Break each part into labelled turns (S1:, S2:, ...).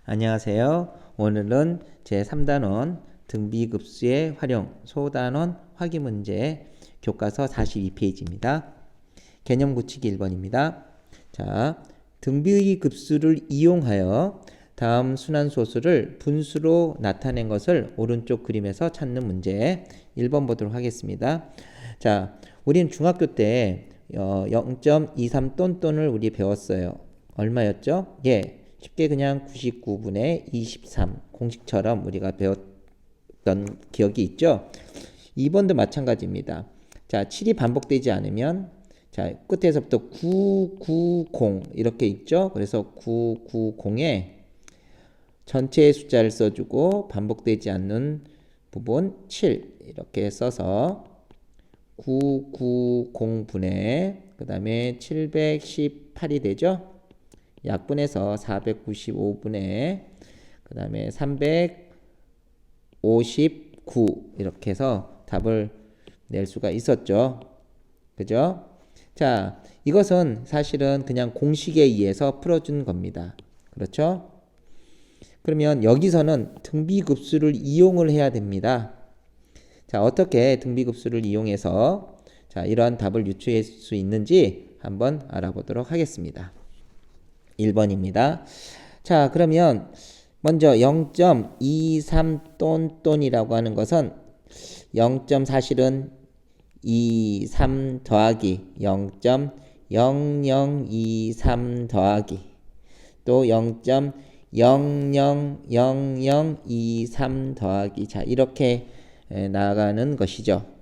S1: 안녕하세요. 오늘은 제3단원 등비급수의 활용 소단원 확인 문제 교과서 42페이지입니다. 개념 고치기 1번입니다. 자, 등비급수를 이용하여 다음 순환소수를 분수로 나타낸 것을 오른쪽 그림에서 찾는 문제 1번 보도록 하겠습니다. 자, 우리는 중학교 때 0.23 똔똔을 우리 배웠어요. 얼마였죠? 예. 쉽게 그냥 99분의 23 공식처럼 우리가 배웠던 기억이 있죠. 2번도 마찬가지입니다. 자, 7이 반복되지 않으면 자, 끝에서부터 990 이렇게 있죠. 그래서 990에 전체의 숫자를 써주고 반복되지 않는 부분 7 이렇게 써서 990분의 그 다음에 718이 되죠. 약분해서 495분의 그 다음에 359 이렇게 해서 답을 낼 수가 있었죠. 그죠? 자, 이것은 사실은 그냥 공식에 의해서 풀어준 겁니다. 그렇죠? 그러면 여기서는 등비급수를 이용을 해야 됩니다. 자, 어떻게 등비급수를 이용해서 자, 이러한 답을 유추할 수 있는지 한번 알아보도록 하겠습니다. 1번입니다. 자, 그러면 먼저 0.23 똔똔이라고 하는 것은 0. 사실은 23 더하기 0.0023 더하기 또 0.000023 더하기 자, 이렇게 나아가는 것이죠.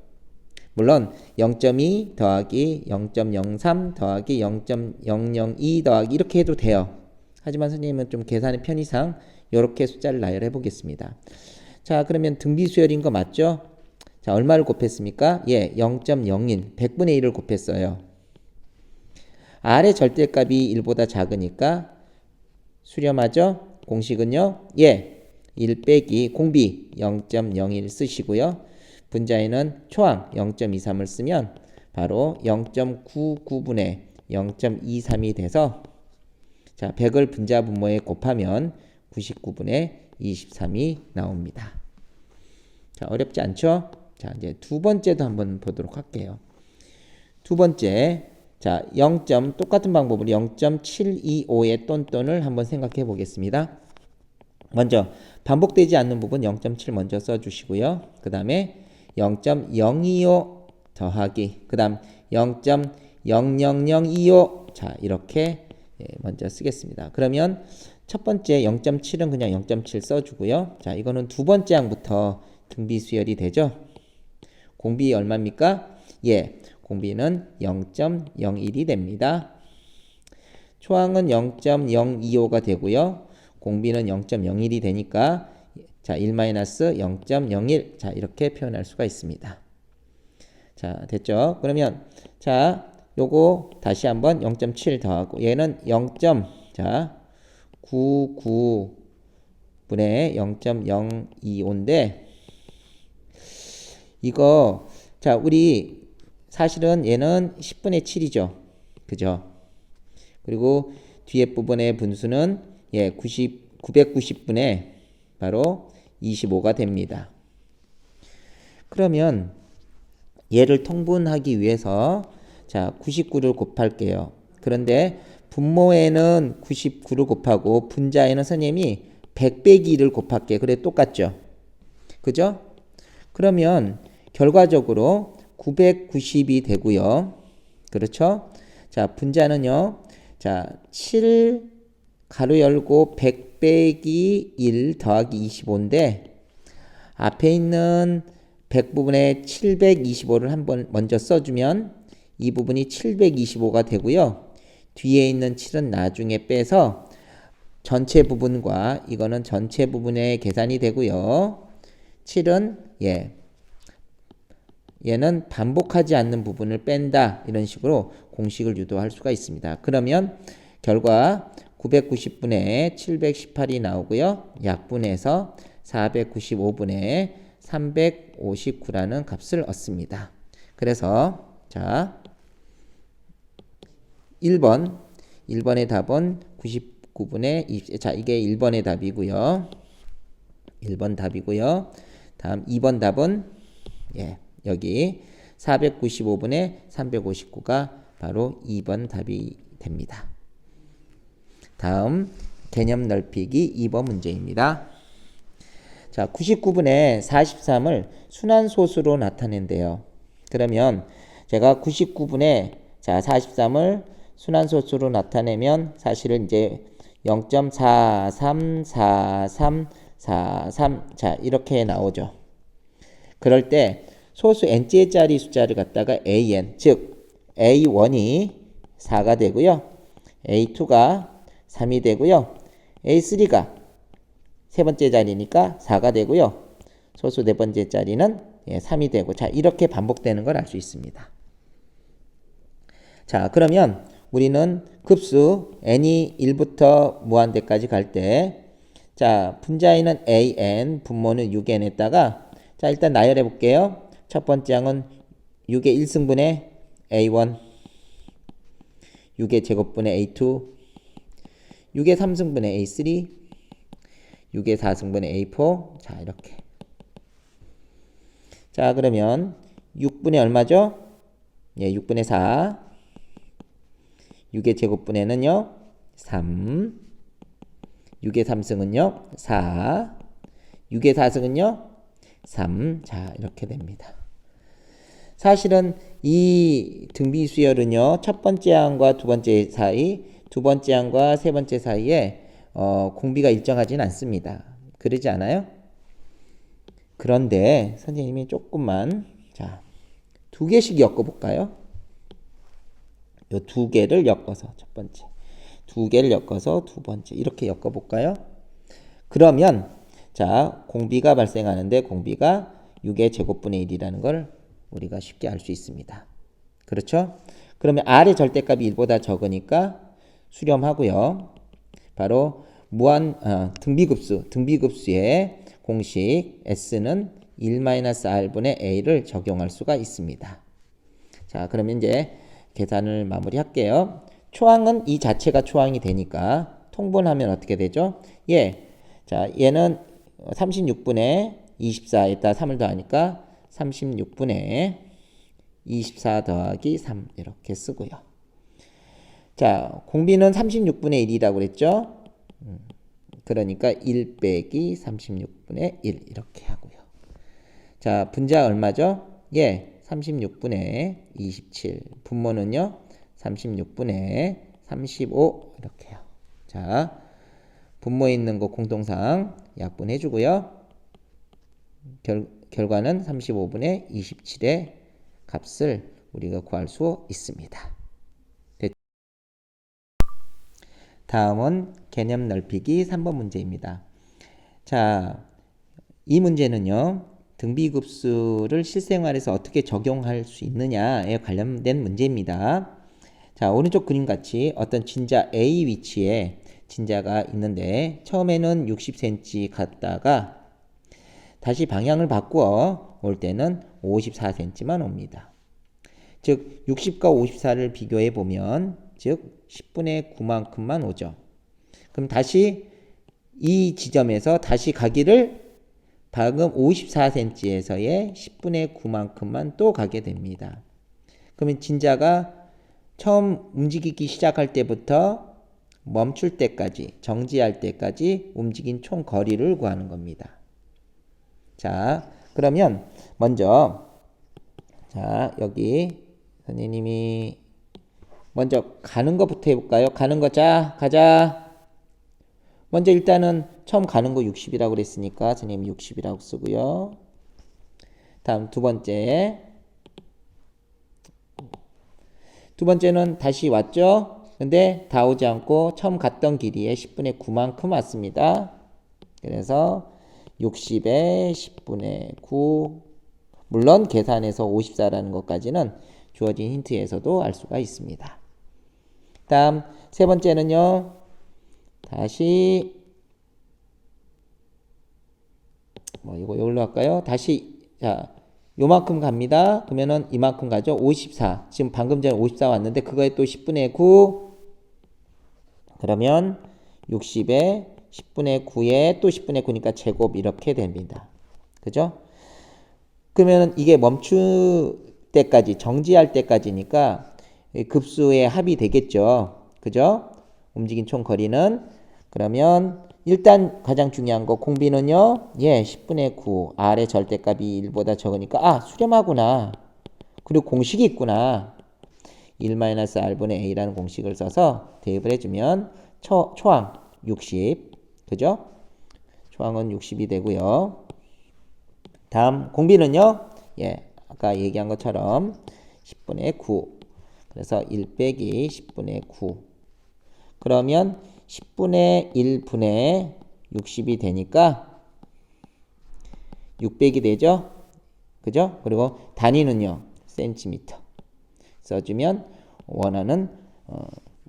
S1: 물론 0.2 더하기 0.03 더하기 0.002 더하기 이렇게 해도 돼요. 하지만 선생님은 좀 계산의 편의상 이렇게 숫자를 나열해 보겠습니다. 자, 그러면 등비수열인 거 맞죠? 자, 얼마를 곱했습니까? 예, 0.01 100분의 1을 곱했어요. R의 절대값이 1보다 작으니까 수렴하죠? 공식은요? 예, 1 빼기 공비 0.01 쓰시고요. 분자에는 초항 0.23을 쓰면 바로 0.99분의 0.23이 돼서 자, 100을 분자 분모에 곱하면 99분의 23이 나옵니다. 자, 어렵지 않죠? 자, 이제 두 번째도 한번 보도록 할게요. 두 번째, 자, 똑같은 방법으로 0.725의 똔똔을 한번 생각해 보겠습니다. 먼저 반복되지 않는 부분 0.7 먼저 써주시고요. 그 다음에 0.025 더하기 그 다음 0.00025 자, 이렇게 먼저 쓰겠습니다. 그러면 첫 번째 0.7은 그냥 0.7 써주고요. 자, 이거는 두 번째 항부터 등비수열이 되죠. 공비 얼마입니까? 예, 공비는 0.01이 됩니다. 초항은 0.025가 되고요. 공비는 0.01이 되니까 자, 1-0.01 자, 이렇게 표현할 수가 있습니다. 자, 됐죠? 그러면 자, 요거 다시 한번 0.7 더하고 얘는 0.99분의 0.025인데 이거 자, 우리 사실은 얘는 10분의 7이죠. 그죠? 그리고 뒤에 부분의 분수는 예, 990분의 바로 25가 됩니다. 그러면 얘를 통분하기 위해서 자, 99를 곱할게요. 그런데 분모에는 99를 곱하고 분자에는 선생님이 100 빼기 1을 곱할게. 그래 똑같죠? 그죠? 그러면 결과적으로 990이 되고요. 그렇죠? 자, 분자는요. 자, 7 가로 열고 100 빼기 1 더하기 25인데 앞에 있는 100 부분에 725를 한번 먼저 써주면 이 부분이 725가 되고요. 뒤에 있는 7은 나중에 빼서 전체 부분과 이거는 전체 부분의 계산이 되고요. 7은 예, 얘는 반복하지 않는 부분을 뺀다. 이런 식으로 공식을 유도할 수가 있습니다. 그러면 결과 990분의 718이 나오고요. 약분해서 495분의 359라는 값을 얻습니다. 그래서 자 1번의 답은 99분의 20. 자, 이게 1번의 답이고요. 1번 답이고요. 다음 2번 답은 여기 495분의 359가 바로 2번 답이 됩니다. 다음 개념 넓히기 2번 문제입니다. 자, 99분의 43을 순환소수로 나타낸대요. 그러면 제가 99분의 43을 순환소수로 나타내면 사실은 이제 0.434343 자, 이렇게 나오죠. 그럴 때 소수 n째짜리 숫자를 갖다가 an, 즉 a1이 4가 되고요. a2가 3이 되고요. a3가 세 번째 자리니까 4가 되고요. 소수 네 번째 자리는 3이 되고, 자, 이렇게 반복되는 걸 알 수 있습니다. 자, 그러면 우리는 급수 n이 1부터 무한대까지 갈 때, 자, 분자에는 an, 분모는 6n에다가, 자, 일단 나열해 볼게요. 첫 번째 항은 6의 1승분의 a1, 6의 제곱분의 a2, 6의 3승분의 a3, 6의 4승분의 a4. 자, 이렇게. 자, 그러면 6분의 얼마죠? 6분의 4. 6의 제곱분에는요 3. 6의 3승은요 4. 6의 4승은요 3. 자, 이렇게 됩니다. 사실은 이 등비수열은요 첫 번째 항과 두 번째 사이, 두 번째 항과 세 번째 사이에 공비가 일정하진 않습니다. 그러지 않아요? 그런데 선생님이 조금만, 자, 두 개씩 엮어볼까요? 요 두 개를 엮어서 첫 번째, 두 개를 엮어서 두 번째, 이렇게 엮어볼까요? 그러면 자, 공비가 발생하는데 공비가 6의 제곱분의 1이라는 걸 우리가 쉽게 알 수 있습니다. 그렇죠? 그러면 R의 절대값이 1보다 적으니까 수렴하고요. 바로 등비급수의 공식 S는 1-R분의 A를 적용할 수가 있습니다. 자, 그러면 이제 계산을 마무리할게요. 초항은 이 자체가 초항이 되니까 통분하면 어떻게 되죠? 자, 얘는 36분의 24에다 3을 더하니까 36분의 24 더하기 3 이렇게 쓰고요. 자, 공비는 36분의 1이라고 그랬죠? 그러니까 1 빼기 36분의 1 이렇게 하고요. 자, 분자 얼마죠? 36분의 27. 분모는요 36분의 35 이렇게요. 자, 분모에 있는 거 공통상 약분해 주고요. 결과는 35분의 27의 값을 우리가 구할 수 있습니다. 다음은 개념 넓히기 3번 문제입니다. 자, 이 문제는요 등비급수를 실생활에서 어떻게 적용할 수 있느냐에 관련된 문제입니다. 자, 오른쪽 그림같이 어떤 진자 A 위치에 진자가 있는데 처음에는 60cm 갔다가 다시 방향을 바꾸어 올 때는 54cm만 옵니다. 즉 60과 54를 비교해 보면 즉 10분의 9만큼만 오죠. 그럼 다시 이 지점에서 다시 가기를 방금 54cm에서의 10분의 9만큼만 또 가게 됩니다. 그러면 진자가 처음 움직이기 시작할 때부터 멈출 때까지, 정지할 때까지 움직인 총 거리를 구하는 겁니다. 자, 그러면 먼저 자, 여기 선생님이 먼저 가는 거부터 해볼까요? 가는 거, 자, 가자. 먼저 일단은 처음 가는 거 60이라고 그랬으니까 선생님 60이라고 쓰고요. 다음 두 번째는 다시 왔죠? 근데 다 오지 않고 처음 갔던 길이에 10분의 9만큼 왔습니다. 그래서 60에 10분의 9, 물론 계산해서 54라는 것까지는 주어진 힌트에서도 알 수가 있습니다. 다음 세 번째는요. 다시 이걸로 할까요? 다시 자, 요만큼 갑니다. 그러면은 이만큼 가죠. 54. 지금 방금 전에 54 왔는데 그거에 또 10분의 9. 그러면 60에 10분의 9에 또 10분의 9니까 제곱 이렇게 됩니다. 그죠? 그러면 이게 멈출 때까지, 정지할 때까지니까 급수의 합이 되겠죠. 그죠? 움직인 총 거리는. 그러면 일단 가장 중요한 거 공비는요. 예, 10분의 9. R의 절대값이 1보다 적으니까 아, 수렴하구나. 그리고 공식이 있구나. 1-R분의 A라는 공식을 써서 대입을 해주면 초항 60. 그죠? 초항은 60이 되고요. 다음 공비는요. 예, 아까 얘기한 것처럼 10분의 9. 그래서 1 빼기 10분의 9. 그러면 10분의 1분의 60이 되니까 600이 되죠? 그죠? 그리고 단위는요. 센티미터. 써주면 원하는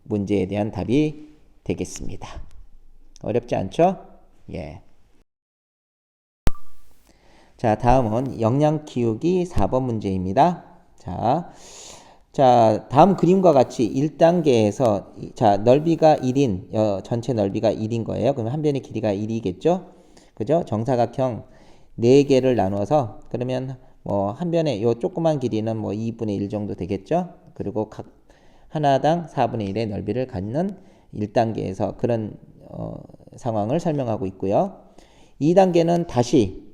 S1: 문제에 대한 답이 되겠습니다. 어렵지 않죠? 예. 자, 다음은 영양 키우기 4번 문제입니다. 자, 다음 그림과 같이 1단계에서 자, 넓이가 1인, 전체 넓이가 1인 거예요. 그러면 한 변의 길이가 1이겠죠? 그죠? 정사각형 4개를 나눠서 그러면 뭐 한 변의 요 조그만 길이는 뭐 2분의 1 정도 되겠죠? 그리고 각 하나당 4분의 1의 넓이를 갖는 1단계에서 그런 상황을 설명하고 있고요. 2단계는 다시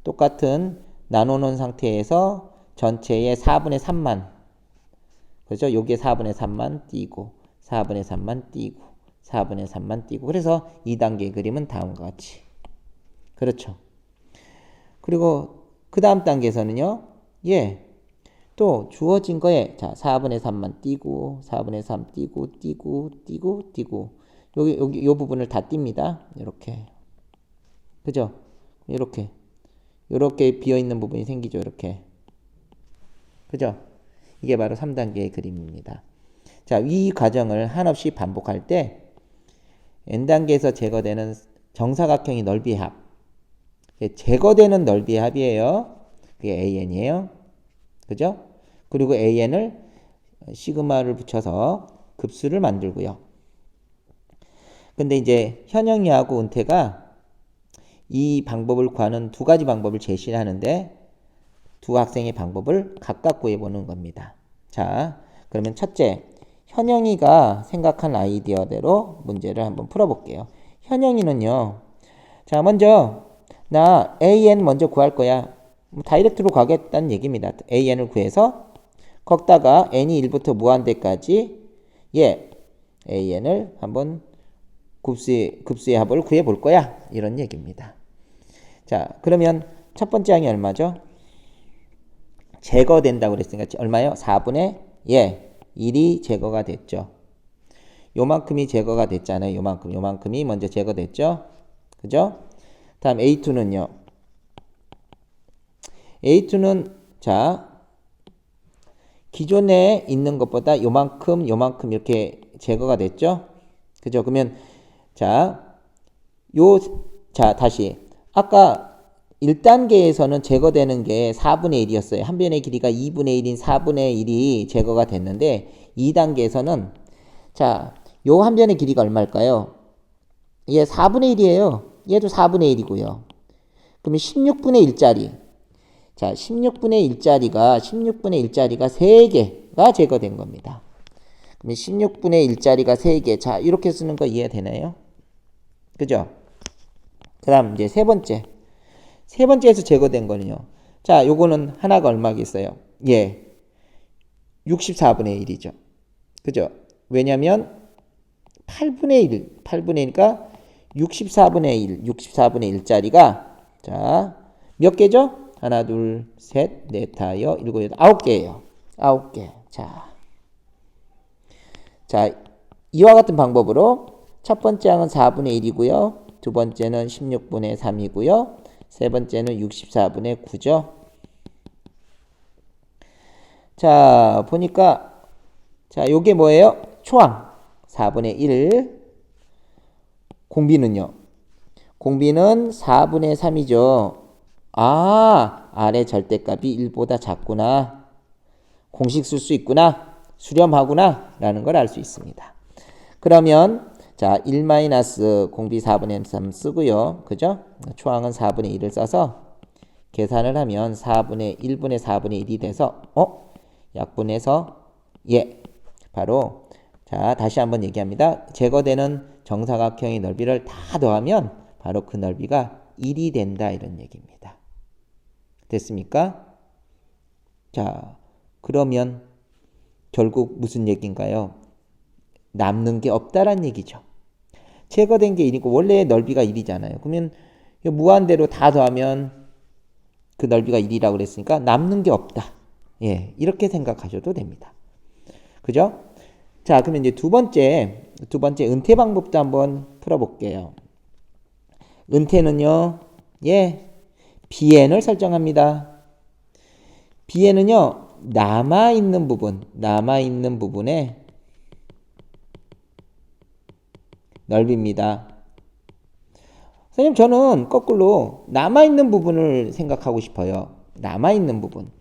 S1: 똑같은 나눠놓은 상태에서 전체의 4분의 3만 그렇죠? 여기에 4분의 3만 띄고 4분의 3만 띄고 4분의 3만 띄고 그래서 2단계의 그림은 다음과 같이 그렇죠. 그리고 그 다음 단계에서는요. 예, 또 주어진 거에 자 4분의 3만 띄고 4분의 3 띄고 여기 요 부분을 다 띱니다. 이렇게 그죠? 이렇게 비어있는 부분이 생기죠. 이렇게 그죠? 이게 바로 3단계의 그림입니다. 자, 이 과정을 한없이 반복할 때 n단계에서 제거되는 정사각형의 넓이의 합 제거되는 넓이의 합이에요. 그게 an이에요. 그죠? 그리고 an을 시그마를 붙여서 급수를 만들고요. 근데 이제 현영이하고 은퇴가 이 방법을 구하는 두 가지 방법을 제시하는데 두 학생의 방법을 각각 구해보는 겁니다. 자, 그러면 첫째, 현영이가 생각한 아이디어대로 문제를 한번 풀어볼게요. 현영이는요. 자, 먼저 나 AN 먼저 구할 거야. 다이렉트로 가겠다는 얘기입니다. AN을 구해서 거기다가 N이 1부터 무한대까지 예, AN을 한번 급수의 합을 구해볼 거야. 이런 얘기입니다. 자, 그러면 첫 번째 항이 얼마죠? 제거된다고 그랬으니까 얼마요? 4분의 1이 제거가 됐죠. 요만큼이 제거가 됐잖아요. 요만큼이 먼저 제거됐죠. 그죠? 다음 A2는요. A2는 자 기존에 있는 것보다 요만큼 이렇게 제거가 됐죠. 그죠? 그러면 자 다시 아까 1단계에서는 제거되는 게 4분의 1이었어요. 한 변의 길이가 2분의 1인 4분의 1이 제거가 됐는데 2단계에서는 자, 요 한 변의 길이가 얼마일까요? 얘 4분의 1이에요. 얘도 4분의 1이고요. 그러면 16분의 1짜리. 자, 16분의 1짜리가 3개가 제거된 겁니다. 그러면 16분의 1짜리가 3개. 자, 이렇게 쓰는 거 이해되나요? 그죠? 그 다음 이제 세 번째에서 제거된 거는요. 자, 요거는 하나가 얼마겠어요? 예. 64분의 1이죠. 그죠? 왜냐면 8분의 1이니까 64분의 1짜리가 자, 몇 개죠? 하나, 둘, 셋, 넷, 다여, 일곱, 여덟, 9개예요. 9개. 자, 이와 같은 방법으로 첫 번째 항은 4분의 1이고요. 두 번째는 16분의 3이고요. 세 번째는 64분의 9죠. 자, 보니까 자, 요게 뭐예요? 초항 4분의 1. 공비는요. 공비는 4분의 3이죠. 아, R의 절대값이 1보다 작구나. 공식 쓸 수 있구나. 수렴하구나. 라는 걸 알 수 있습니다. 그러면 자, 1 마이너스 공비 4분의 3 쓰고요. 그죠? 초항은 4분의 1을 써서 계산을 하면 4분의 1분의 4분의 1이 돼서 약분해서 바로 자, 다시 한번 얘기합니다. 제거되는 정사각형의 넓이를 다 더하면 바로 그 넓이가 1이 된다 이런 얘기입니다. 됐습니까? 자, 그러면 결국 무슨 얘기인가요? 남는 게 없다란 얘기죠. 제거된 게 1이고 원래 넓이가 1이잖아요. 그러면 무한대로 다 더하면 그 넓이가 1이라고 그랬으니까 남는 게 없다. 예, 이렇게 생각하셔도 됩니다. 그죠? 자, 그러면 이제 두 번째 은퇴 방법도 한번 풀어볼게요. 은퇴는요, bn을 설정합니다. bn은요, 남아있는 부분의 넓이입니다. 선생님, 저는 거꾸로 남아있는 부분을 생각하고 싶어요. 남아있는 부분.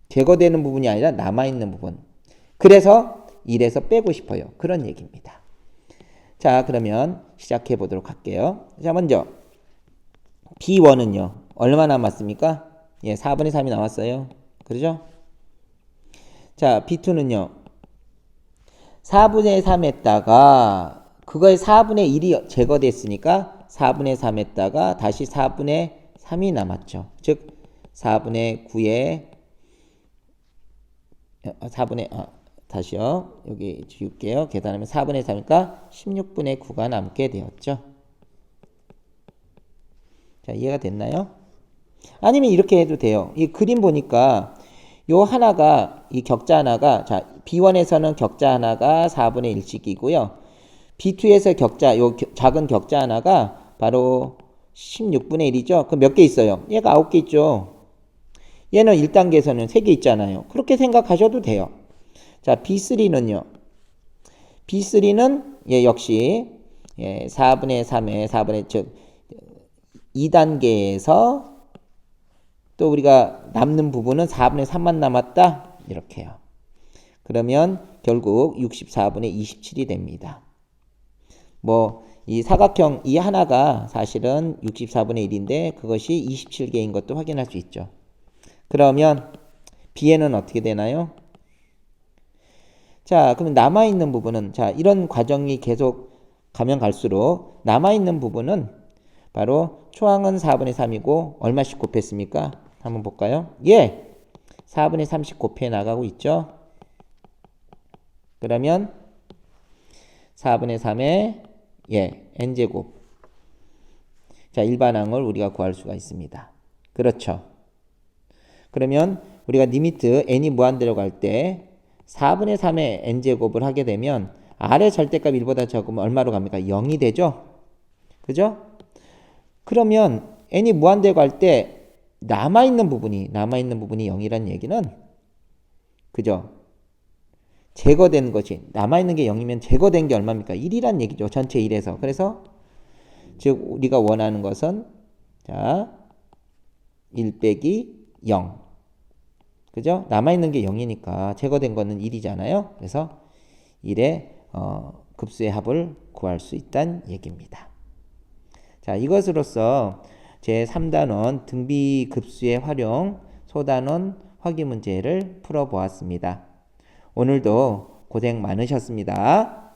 S1: 제거되는 부분이 아니라 남아있는 부분. 그래서 1에서 빼고 싶어요. 그런 얘기입니다. 자, 그러면 시작해 보도록 할게요. 자, 먼저 B1은요. 얼마 남았습니까? 4분의 3이 남았어요. 그러죠? 자, B2는요. 4분의 3에다가 그거의 4분의 1이 제거됐으니까 4분의 3에다가 다시 4분의 3이 남았죠. 즉 4분의 9에 4분의 다시요. 여기 지울게요. 계산하면 4분의 3이니까 16분의 9가 남게 되었죠. 자, 이해가 됐나요? 아니면 이렇게 해도 돼요. 이 그림 보니까 요 하나가 이 격자 하나가 자, B1에서는 격자 하나가 4분의 1씩이고요. B2에서 격자 요 작은 격자 하나가 바로 16분의 1이죠. 그럼 몇 개 있어요? 얘가 9개 있죠. 얘는 1단계에서는 3개 있잖아요. 그렇게 생각하셔도 돼요. 자, B3는요. B3는 역시 4분의 3에 4분의 즉 2단계에서 또 우리가 남는 부분은 4분의 3만 남았다. 이렇게요. 그러면 결국 64분의 27이 됩니다. 이 사각형 이 하나가 사실은 64분의 1인데 그것이 27개인 것도 확인할 수 있죠. 그러면 B에는 어떻게 되나요? 자, 그러면 남아있는 부분은 자, 이런 과정이 계속 가면 갈수록 남아있는 부분은 바로 초항은 4분의 3이고 얼마씩 곱했습니까? 한번 볼까요? 4분의 30 곱해 나가고 있죠. 그러면 4분의 3에 n제곱. 자, 일반항을 우리가 구할 수가 있습니다. 그렇죠. 그러면 우리가 리미트 n이 무한대로 갈 때 4분의 3의 n제곱을 하게 되면 아래 절대값 1보다 적으면 얼마로 갑니까? 0이 되죠? 그죠? 그러면 n이 무한대로 갈 때 남아있는 부분이 0이란 얘기는 그죠? 제거된 것이 남아있는 게 0이면 제거된 게 얼마입니까? 1이란 얘기죠. 전체 1에서. 그래서 즉 우리가 원하는 것은 자 1 빼기 0 그죠? 남아있는 게 0이니까 제거된 거는 1이잖아요. 그래서 1의 급수의 합을 구할 수 있다는 얘기입니다. 자, 이것으로써 제3단원 등비급수의 활용 소단원 확인 문제를 풀어보았습니다. 오늘도 고생 많으셨습니다.